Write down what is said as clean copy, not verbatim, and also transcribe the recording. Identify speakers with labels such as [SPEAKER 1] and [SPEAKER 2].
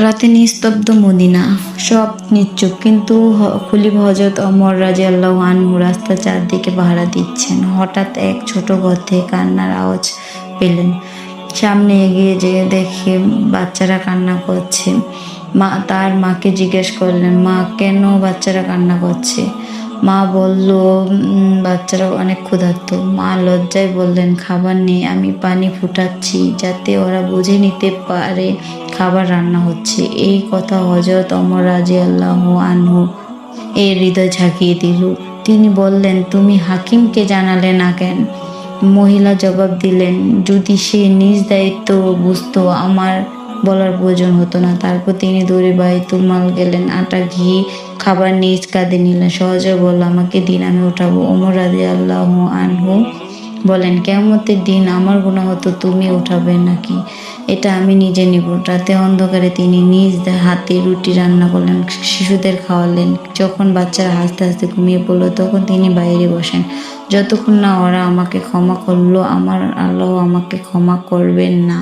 [SPEAKER 1] রাতে নিস্তব্ধ মদিনা, সব নিশ্চুপ, কিন্তু খলিফা হযরত ওমর রাদিয়াল্লাহু আনহু রাস্তার চারদিকে পাহারা দিচ্ছেন। হঠাৎ এক ছোট ঘর থেকে কান্নার আওয়াজ পেলেন। সামনে এগিয়ে যেয়ে দেখে বাচ্চারা কান্না করছে। তার মাকে জিজ্ঞেস করলেন, মা, কেন বাচ্চারা কান্না করছে? মা বলল, বাচ্চারা অনেক ক্ষুধার্ত। মা লজ্জায় বললেন, খাবার নেই, আমি পানি ফুটাচ্ছি যাতে ওরা বুঝে নিতে পারে খাবার রান্না হচ্ছে। এই কথা হযরত ওমর রাদিয়াল্লাহু আনহু এর হৃদয় ঝাঁকিয়ে দিল। তিনি বললেন, তুমি হাকিমকে জানালে না কেন? মহিলা জবাব দিলেন, যদি সে নিজ দায়িত্ব বুঝতো আমার বলার প্রয়োজন হতো না। তারপর তিনি দৌড়ে বাইতুল মাল গেলেন, আটা, ঘি, খাবার নিজ কাঁধে নিলেন। সহজে বলল, আমাকে দিন, আমি উঠাবো। ওমর রাদিয়াল্লাহু আনহু বলেন, কিয়ামতের দিন আমার গুনাহ তো তুমি উঠাবে নাকি? এটা আমি নিজে নিব। রাতে অন্ধকারে তিনি নিজ হাতে রুটি রান্না করলেন, শিশুদের খাওয়ালেন। যখন বাচ্চারা হাসতে হাসতে ঘুমিয়ে পড়লো, তখন তিনি বাইরে বসেন। যতক্ষণ না ওরা আমাকে ক্ষমা করলো, আমার আল্লাহ আমাকে ক্ষমা করবেন না।